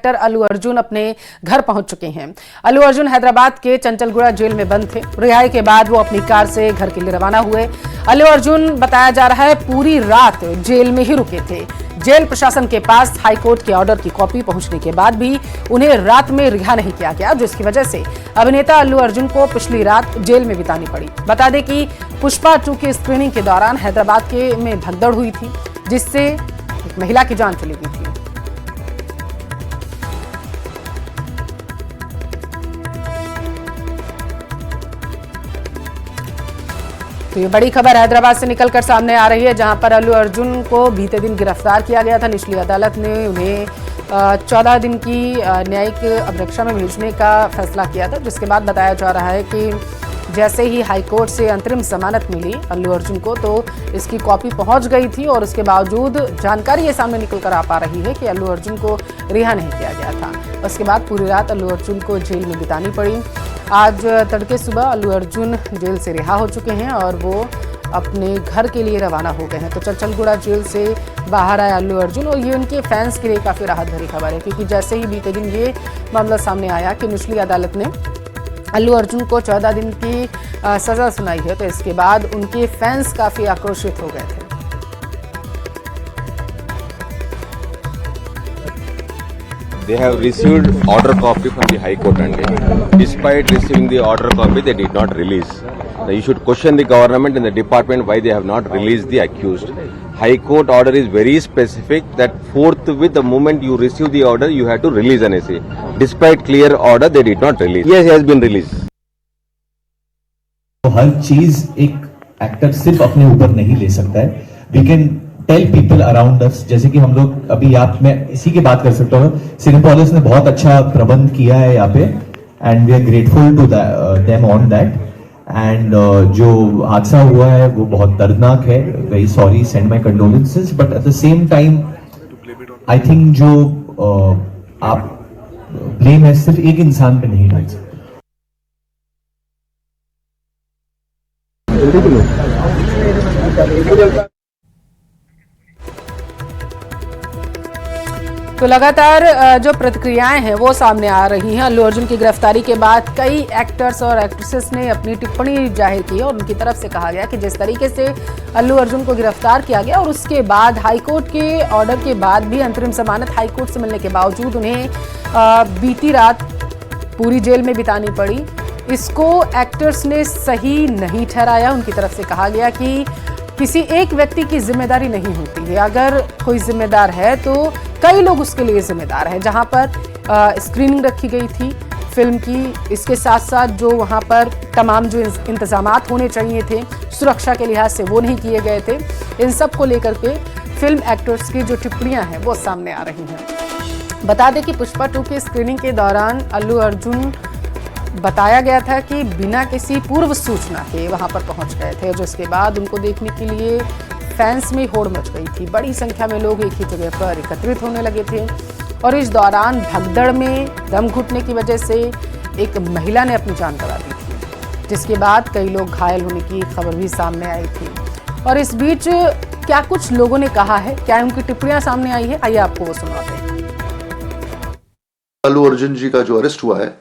Actor Allu Arjun अपने घर पहुंच चुके हैं। अल्लू अर्जुन हैदराबाद के चंचलगुड़ा जेल में बंद थे। रिहाई के बाद वो अपनी कार से घर के लिए रवाना हुए। अल्लू अर्जुन बताया जा रहा है पूरी रात जेल में ही रुके थे। जेल प्रशासन के पास हाईकोर्ट के ऑर्डर की कॉपी पहुंचने के बाद भी उन्हें रात में रिहा नहीं किया गया, जिसकी वजह से अभिनेता अल्लू अर्जुन को पिछली रात जेल में बितानी पड़ी। बता दें कि पुष्पा 2 की स्क्रीनिंग के दौरान हैदराबाद में भगदड़ हुई थी, जिससे एक महिला की जान चली गई थी। तो ये बड़ी खबर हैदराबाद से निकलकर सामने आ रही है, जहां पर अल्लू अर्जुन को बीते दिन गिरफ्तार किया गया था। निचली अदालत ने उन्हें 14 दिन की न्यायिक अभिरक्षा में भेजने का फैसला किया था, जिसके बाद बताया जा रहा है कि जैसे ही हाईकोर्ट से अंतरिम जमानत मिली अल्लू अर्जुन को, तो इसकी कॉपी पहुंच गई थी और उसके बावजूद जानकारी ये सामने निकल कर आ पा रही है कि अल्लू अर्जुन को रिहा नहीं किया गया था। उसके बाद पूरी रात अल्लू अर्जुन को जेल में बितानी पड़ी। आज तड़के सुबह अल्लू अर्जुन जेल से रिहा हो चुके हैं और वो अपने घर के लिए रवाना हो गए हैं। तो चंचलगुड़ा जेल से बाहर आए अल्लू अर्जुन, और ये उनके फैंस के लिए काफ़ी राहत भरी खबर है, क्योंकि जैसे ही बीते दिन ये मामला सामने आया कि निचली अदालत ने अल्लू अर्जुन को 14 दिन की सज़ा सुनाई है, तो इसके बाद उनके फैंस काफ़ी आक्रोशित हो गए थे। They have received order copy from the High Court, and despite receiving the order copy, they did not release. Now you should question the government and the department why they have not released the accused. High Court order is very specific that forthwith the moment you receive the order, you have to release an essay. Despite clear order, they did not release. Yes, he has been released. तो हर चीज एक actor सिर्फ अपने ऊपर नहीं ले सकता है। We can tell people around us, जैसे कि हम लोग अभी मैं इसी की बात कर सकता हूँ। सिनेपोलिस ने बहुत अच्छा प्रबंध किया है यहाँ पे, and we are grateful to them on that. And जो हादसा हुआ है वो बहुत दर्दनाक है। Very sorry, send my condolences, but at the same time I think जो आप ब्लेम है सिर्फ एक इंसान पे नहीं डाल सकते। तो लगातार जो प्रतिक्रियाएं हैं वो सामने आ रही हैं। अल्लू अर्जुन की गिरफ्तारी के बाद कई एक्टर्स और एक्ट्रेसेस ने अपनी टिप्पणी जाहिर की और उनकी तरफ से कहा गया कि जिस तरीके से अल्लू अर्जुन को गिरफ्तार किया गया और उसके बाद हाईकोर्ट के ऑर्डर के बाद भी अंतरिम जमानत हाईकोर्ट से मिलने के बावजूद उन्हें बीती रात पूरी जेल में बितानी पड़ी, इसको एक्टर्स ने सही नहीं ठहराया। उनकी तरफ से कहा गया कि किसी एक व्यक्ति की जिम्मेदारी नहीं होती है, अगर कोई जिम्मेदार है तो कई लोग उसके लिए जिम्मेदार हैं। जहां पर स्क्रीनिंग रखी गई थी फिल्म की, इसके साथ साथ जो वहां पर तमाम जो इंतजामात होने चाहिए थे सुरक्षा के लिहाज से वो नहीं किए गए थे। इन सब को लेकर के फिल्म एक्टर्स की जो टिप्पणियां हैं वो सामने आ रही हैं। बता दें कि पुष्पा 2 की स्क्रीनिंग के दौरान अल्लू अर्जुन बताया गया था कि बिना किसी पूर्व सूचना के वहां पर पहुंच गए थे, जिसके बाद उनको देखने के लिए फैंस में होड़ मच गई थी। बड़ी संख्या में लोग एक ही जगह पर एकत्रित होने लगे थे और इस दौरान भगदड़ में दम घुटने की वजह से एक महिला ने अपनी जान गंवा दी थी, जिसके बाद कई लोग घायल होने की खबर भी सामने आई थी। और इस बीच क्या कुछ लोगों ने कहा है, क्या उनकी टिप्पणियां सामने आई है, आइए आपको वो सुनाते हैं। अल्लू अर्जुन जी का जो अरेस्ट हुआ है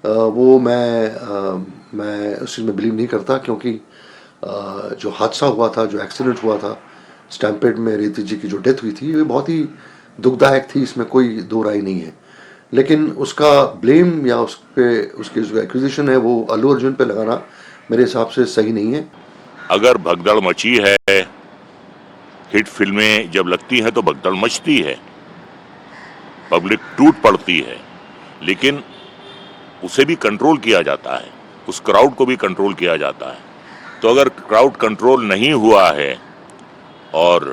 वो मैं उस चीज़ में बिलीव नहीं करता, क्योंकि जो हादसा हुआ था, जो एक्सीडेंट हुआ था स्टैम्पेड में, रेती जी की जो डेथ हुई थी, ये बहुत ही दुखदायक थी, इसमें कोई दो राय नहीं है। लेकिन उसका ब्लेम या उसके जो एक्विजिशन है वो अल्लू अर्जुन पे लगाना मेरे हिसाब से सही नहीं है। अगर भगदड़ मची है, हिट फिल्में जब लगती हैं तो भगदड़ मचती है, पब्लिक टूट पड़ती है, लेकिन उसे भी कंट्रोल किया जाता है, उस क्राउड को भी कंट्रोल किया जाता है। तो अगर क्राउड कंट्रोल नहीं हुआ है और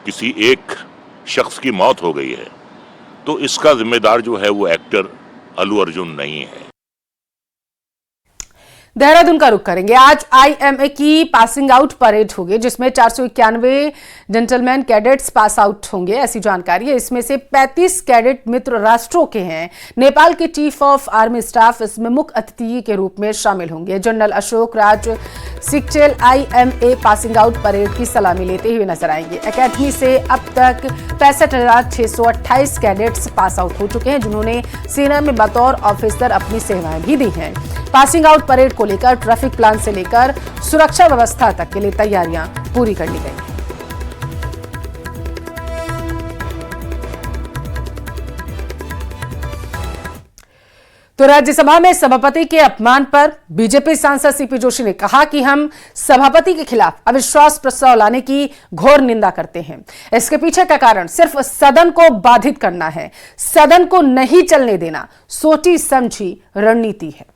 किसी एक शख्स की मौत हो गई है, तो इसका जिम्मेदार जो है वो एक्टर अल्लू अर्जुन नहीं है। देहरादून का रुख करेंगे। आज आईएमए की पासिंग आउट परेड होगी, जिसमें 491 जेंटलमैन कैडेट्स पास आउट होंगे, ऐसी जानकारी है। इसमें से 35 कैडेट मित्र राष्ट्रों के हैं। नेपाल के चीफ ऑफ आर्मी स्टाफ इसमें मुख्य अतिथि के रूप में शामिल होंगे। General Ashok Raj सिक्चेल IMA passing out parade की सलामी लेते हुए नजर आएंगे। एकेडमी से अब तक 65,628 कैडेट्स पास आउट हो चुके हैं, जिन्होंने सेना में बतौर ऑफिसर अपनी सेवाएं भी दी हैं। पासिंग आउट परेड को लेकर ट्रैफिक प्लान से लेकर सुरक्षा व्यवस्था तक के लिए तैयारियां पूरी कर ली गई हैं। तो राज्यसभा में सभापति के अपमान पर बीजेपी सांसद सीपी जोशी ने कहा कि हम सभापति के खिलाफ अविश्वास प्रस्ताव लाने की घोर निंदा करते हैं। इसके पीछे का कारण सिर्फ सदन को बाधित करना है, सदन को नहीं चलने देना सोची समझी रणनीति है।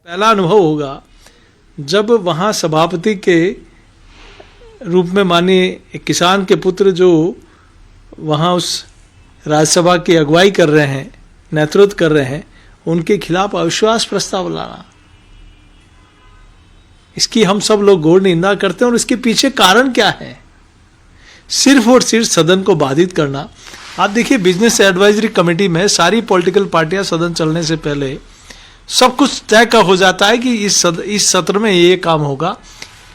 पहला अनुभव होगा जब वहाँ सभापति के रूप में मानिए एक किसान के पुत्र जो वहाँ उस राज्यसभा की अगुवाई कर रहे हैं, नेतृत्व कर रहे हैं, उनके खिलाफ अविश्वास प्रस्ताव लाना, इसकी हम सब लोग घोर निंदा करते हैं। और इसके पीछे कारण क्या है? सिर्फ और सिर्फ सदन को बाधित करना। आप देखिए, बिजनेस एडवाइजरी कमेटी में सारी पॉलिटिकल पार्टियां सदन चलने से पहले सब कुछ तय का हो जाता है कि इस सत्र में ये काम होगा,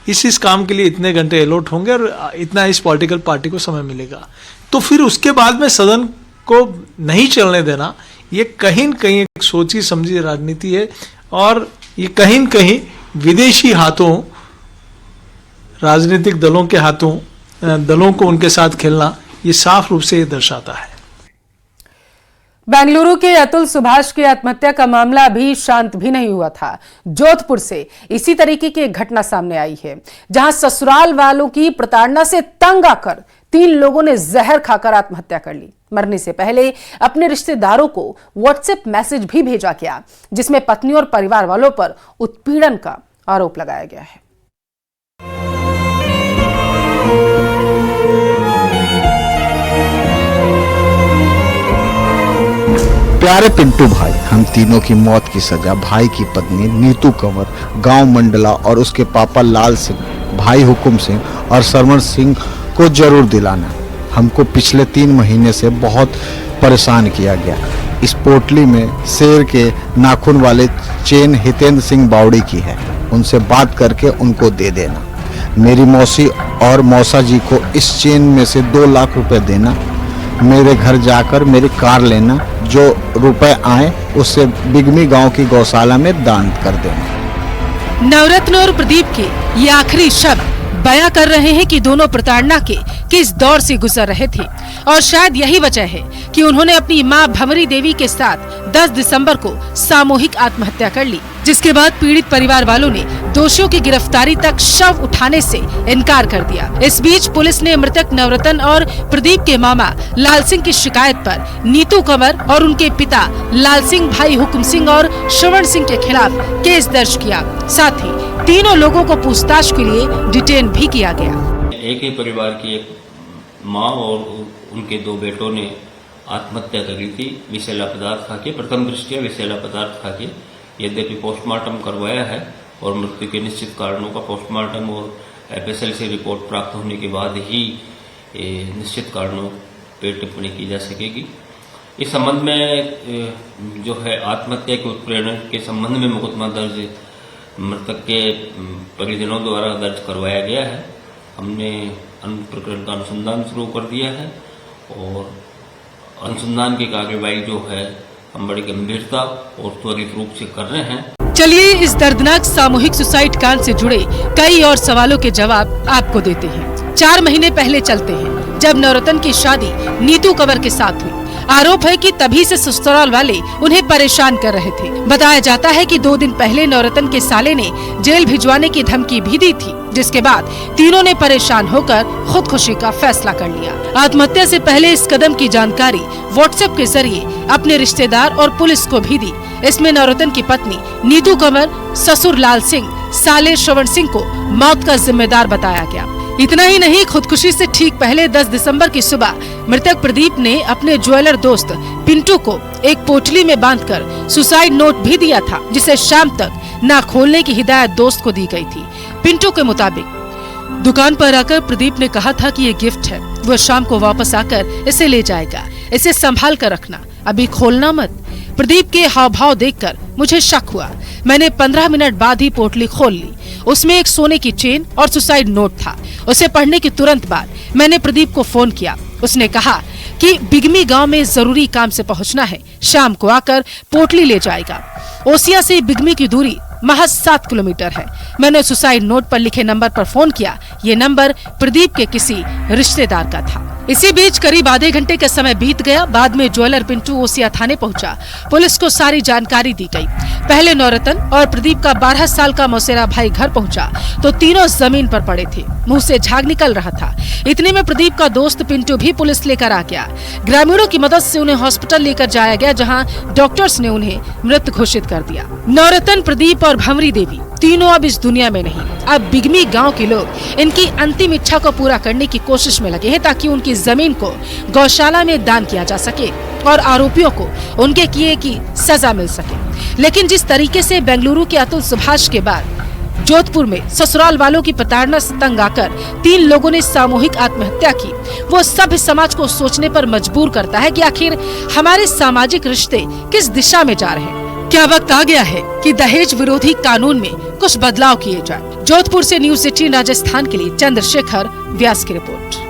इस काम के लिए इतने घंटे अलॉट होंगे और इतना इस पॉलिटिकल पार्टी को समय मिलेगा। तो फिर उसके बाद में सदन को नहीं चलने देना, ये कहीं न कहीं एक सोची समझी राजनीति है और ये कहीं न कहीं विदेशी हाथों, राजनीतिक दलों के हाथों, दलों को उनके साथ खेलना, ये साफ रूप से ये दर्शाता है। बेंगलुरु के अतुल सुभाष की आत्महत्या का मामला अभी शांत भी नहीं हुआ था। जोधपुर से इसी तरीके की एक घटना सामने आई है, जहां ससुराल वालों की प्रताड़ना से तंग आकर 3 लोगों ने जहर खाकर आत्महत्या कर ली। मरने से पहले अपने रिश्तेदारों को व्हाट्सएप मैसेज भी भेजा गया, जिसमें पत्नी और परिवार वालों पर उत्पीड़न का आरोप लगाया गया है। प्यारे पिंटू भाई, हम तीनों की मौत की सजा भाई की पत्नी नीतू कंवर, गांव मंडला और उसके पापा लाल सिंह, भाई हुकुम सिंह और सरमन सिंह को जरूर दिलाना। हमको पिछले 3 महीने से बहुत परेशान किया गया। इस पोटली में शेर के नाखून वाले चेन हितेंद्र सिंह बावड़ी की है, उनसे बात करके उनको दे देना। मेरी मौसी और मौसा जी को इस चेन में से 2 लाख रुपए देना। मेरे घर जाकर मेरी कार लेना, जो रुपए आए उससे बिगमी गांव की गौशाला में दान कर देना। नवरत्न और प्रदीप के ये आखिरी शब्द बयां कर रहे हैं कि दोनों प्रताड़ना के किस दौर से गुजर रहे थे, और शायद यही वजह है कि उन्होंने अपनी मां भंवरी देवी के साथ 10 दिसंबर को सामूहिक आत्महत्या कर ली, जिसके बाद पीड़ित परिवार वालों ने दोषियों की गिरफ्तारी तक शव उठाने से इनकार कर दिया। इस बीच पुलिस ने मृतक नवरत्न और प्रदीप के मामा लाल सिंह की शिकायत पर नीतू कंवर और उनके पिता लाल सिंह, भाई हुकुम सिंह और श्रवण सिंह के खिलाफ केस दर्ज किया। साथ ही तीनों लोगों को पूछताछ के लिए डिटेन भी किया गया। एक ही परिवार की एक माँ और उनके 2 बेटों ने आत्महत्या करी थी विषैला पदार्थ खा के, प्रथम दृष्टया विषैला पदार्थ खा के। यद्यपि पोस्टमार्टम करवाया है और मृत्यु के निश्चित कारणों का पोस्टमार्टम और एफएसएल से रिपोर्ट प्राप्त होने के बाद ही निश्चित कारणों पर टिप्पणी की जा सकेगी। इस संबंध में जो है आत्महत्या के उत्प्रेरण के संबंध में मुकदमा दर्ज मृतक के परिजनों द्वारा दर्ज करवाया गया है। हमने प्रकरण का अनुसंधान शुरू कर दिया है और अनुसंधान की कार्यवाही जो है हम बड़ी गंभीरता और त्वरित रूप से कर रहे हैं। चलिए इस दर्दनाक सामूहिक सुसाइड कांड से जुड़े कई और सवालों के जवाब आपको देते हैं। 4 महीने पहले चलते हैं, जब नवरत्न की शादी नीतू कंवर के साथ हुई। आरोप है कि तभी से ससुराल वाले उन्हें परेशान कर रहे थे। बताया जाता है कि 2 दिन पहले नवरत्न के साले ने जेल भिजवाने की धमकी भी दी थी, जिसके बाद तीनों ने परेशान होकर खुदकुशी का फैसला कर लिया। आत्महत्या से पहले इस कदम की जानकारी व्हाट्सएप के जरिए अपने रिश्तेदार और पुलिस को भी दी। इसमें नवरत्न की पत्नी नीतू कंवर, ससुर लाल सिंह, साले श्रवण सिंह को मौत का जिम्मेदार बताया गया। इतना ही नहीं, खुदकुशी से ठीक पहले 10 दिसंबर की सुबह मृतक प्रदीप ने अपने ज्वेलर दोस्त पिंटू को एक पोटली में बांधकर सुसाइड नोट भी दिया था, जिसे शाम तक न खोलने की हिदायत दोस्त को दी गई थी। पिंटू के मुताबिक दुकान पर आकर प्रदीप ने कहा था कि ये गिफ्ट है, वो शाम को वापस आकर इसे ले जाएगा, इसे संभाल कर रखना, अभी खोलना मत। प्रदीप के हाव भाव देखकर मुझे शक हुआ। मैंने 15 मिनट बाद ही पोटली खोल ली। उसमें एक सोने की चेन और सुसाइड नोट था। उसे पढ़ने के तुरंत बाद मैंने प्रदीप को फोन किया। उसने कहा कि बिगमी गांव में जरूरी काम से पहुंचना है, शाम को आकर पोटली ले जाएगा। ओसिया से बिगमी की दूरी महज 7 किलोमीटर है। मैंने सुसाइड नोट पर लिखे नंबर पर फोन किया। ये नंबर प्रदीप के किसी रिश्तेदार का था। इसी बीच करीब आधे घंटे का समय बीत गया। बाद में ज्वेलर पिंटू ओसिया थाने पहुंचा। पुलिस को सारी जानकारी दी गई। पहले नौरतन और प्रदीप का 12 साल का मौसेरा भाई घर पहुंचा तो तीनों जमीन पर पड़े थे, मुंह से झाग निकल रहा था। इतने में प्रदीप का दोस्त पिंटू भी पुलिस लेकर आ गया। ग्रामीणों की मदद से उन्हें हॉस्पिटल लेकर जाया गया, जहां डॉक्टर्स ने उन्हें मृत घोषित कर दिया। नौरतन, प्रदीप और भंवरी देवी तीनों अब इस दुनिया में नहीं। अब बिगमी गांव के लोग इनकी अंतिम इच्छा को पूरा करने की कोशिश में लगे हैं, ताकि उनकी जमीन को गौशाला में दान किया जा सके और आरोपियों को उनके किए की सजा मिल सके। लेकिन जिस तरीके से बेंगलुरु के अतुल सुभाष के बाद जोधपुर में ससुराल वालों की प्रताड़ना से तंग आकर 3 लोगों ने सामूहिक आत्महत्या की, वो सभ्य समाज को सोचने पर मजबूर करता है कि आखिर हमारे सामाजिक रिश्ते किस दिशा में जा रहे हैं। क्या वक्त आ गया है कि दहेज विरोधी कानून में कुछ बदलाव किए जाए। जोधपुर से न्यूज़ 18 राजस्थान के लिए चंद्रशेखर व्यास की रिपोर्ट।